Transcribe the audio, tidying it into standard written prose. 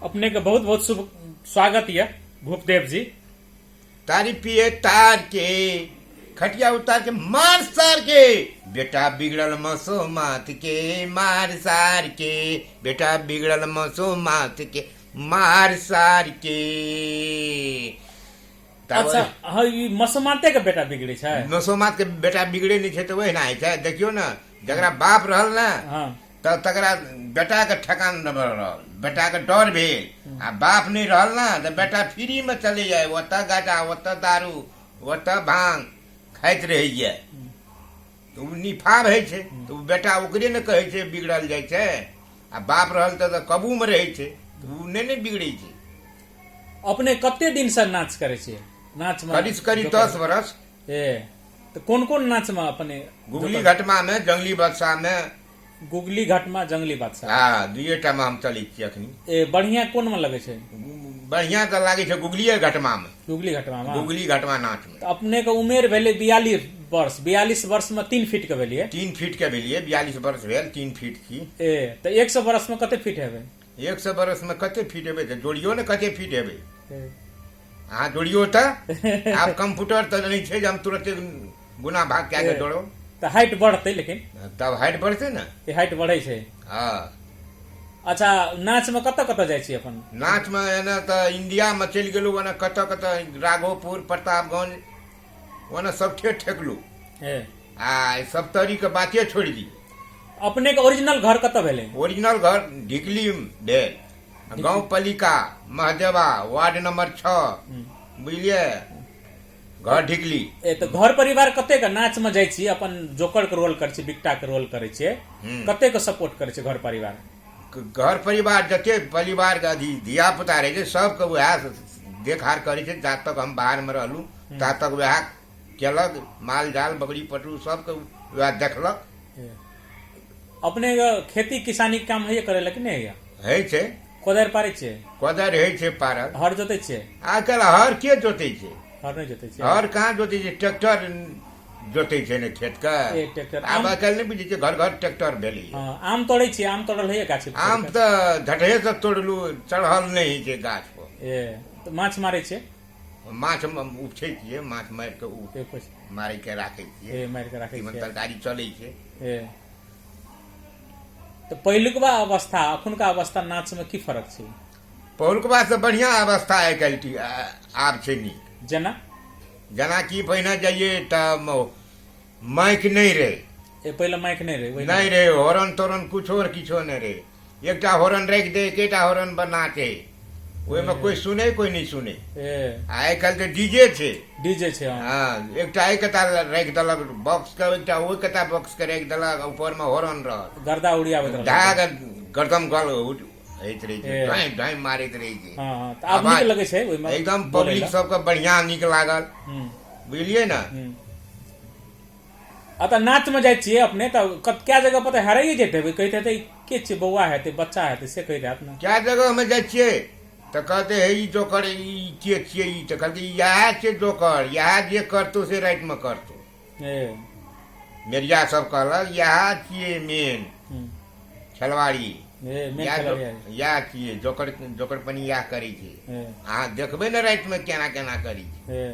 अपने के बहुत बहुत शुभ स्वागत है भूपदेव जी। तारी पिए तार के खटिया उतार के मार सार के बेटा बिगड़ल मसो मात के मार सार के बेटा बिगड़ल मसो मात के मार सार के। अच्छा हाँ ई मसोमाते के बेटा बिगड़े छै मसो मात के बेटा बिगड़े नहीं तो वही ना है। देखियो ना जरा बाप रहल ना हाँ तब तकरा बेटा के ठकान न रहल, बेटा के डर भेल। आ बाप नहीं रहल ना तो बेटा फ्री में चले जाए, ओतऽ गाजा ओतऽ दारू ओतऽ भांग खाइत रह जाए तो निफा रहे छै। तो बेटा ओकरे ने कहे छै बिगड़ल जाय छै। आ बाप रहल तो कबू में रहे छै तो नहीं बिगड़े छै। अपने कते दिन से नाच करे छियै? नाच में करीब 10 बरस। तो कौन कौन नाच में अपने? गुगली घटमा में, जंगली बादशाह में। गुगली घाट में, जंगली बादशाह हाँ दुएटा में हम चले छी अखनी। बढ़िया कोन में लगे छै? बढ़िया तो लागे छै गुगलिये घटमा में। गुगली घटमा में, गुगली घटमा नाच में। तो अपने के उमेर भेले 42 वर्ष। 42 वर्ष में 3 फीट के भेलिए? 3 फीट के भेलिए। 42 वर्ष भेल 3 फीट की। तो 100 वर्ष में कते फीट हेबे? 100 वर्ष में कते फीट हेबे जोड़ियो ने कते फीट हेबे। हाँ जोड़ियो तो आप कंप्यूटर तो नहीं छै जे हम तुरंत गुना भाग के आगे जोड़ो। तो हाइट बढ़ते लेकिन तब हाइट बढ़ते ना। हाइट बढ़े छै। हाँ अच्छा नाच में कत कत जाय छी अपन? नाच में एना तो इंडिया में चल गेलू ओना कत कत राघोपुर प्रतापगंज ओना सब ठेकलू। आ सब तरी के बाते छोड़ दी। अपने के ओरिजिनल घर कत भेले? ओरिजिनल घर ढिकली भेल, गांव पालिका महदेवा वार्ड नंबर 6 बुझलिए घर ढिकली। तो घर परिवार कते के नाच में जाय छी अपन जोकर के रोल करे छी, बिकटा के रोल करे छी, कते के सपोर्ट करे छी घर परिवार? घर परिवार जते परिवार के धिया पुता रहे छै सबके वह देखभाल करे छै। जा तक हम बाहर में रहलू ता तक वह केलक, माल जाल बकरी पटरू सबके वह देखलक। अपने खेती किसानी के काम है करे कि नहीं? है छै कोदार पारे छै? कोदार है छै पारल। हर जोते छै? आजकल हर के जोते छै? हर नहीं जोते छै। हर कहाँ जोते छै? ट्रैक्टर जोते छै ने खेत का। ट्रैक्टर आब आजकल नहीं बुझे छै घर घर ट्रैक्टर भेलै। आम तोड़े छी? आम तोड़ल है गाछ? आम तो झटहे से तोड़लू, चढ़ल नहीं छै गाछ पर। तो माछ मारे छै? माछ उपछे छियै, माछ मार के मारे के राखे छियै, मार के राखे छियै, तरकारी चले छै। तो पहिलुकवा अवस्था अखुनका अवस्था नाच में की फर्क छै? पहिलुकवा से बढ़िया अवस्था आइ काल्हि आब छै नीक। जेना कि पहिने जाइए तऽ माइक नहीं रहे। पहले माइक नहीं रहे? नहीं रहे। हॉर्न तोरन कुछो किछो नहीं रहे। एकटा हॉर्न राखि दे, एकेटा हॉर्न बना के में कोई सुने कोई नहीं सुने। आइ काल्हि तो डीजे छै। डीजे छै हाँ एकटा एक कता राखि देलक बॉक्स के, एकटा ओइ कता बॉक्स के राखि देलक, ऊपर में हॉर्न रहल, गर्दा उड़ियाबैत रहल, धाग गर्दम गल होइत रहे छै, ढाई ढाई मारैत रहे छै। हां त आब नीक लगे छै ओइ में एकदम पब्लिक सबके बढ़िया नीक लागल। बुझलिए ना। आता नाच में जाय छियै अपने त क्या जगह पर हराइए जेते कहते थे के छै बौआ हेते बच्चा हेते से कहते अपना? क्या जगह में जाय छियै तो कहते है ई जोकर ई के छियै, ई तो कहते यह छै जोकर, यह जे करतो से रात में करतो। मेरिया सब कहलक यह छियै मेन छलवाड़ी, या छियै जोकर जोकर पनी या करे छै। अहाँ देखबै ने रात में केना केना करी छै।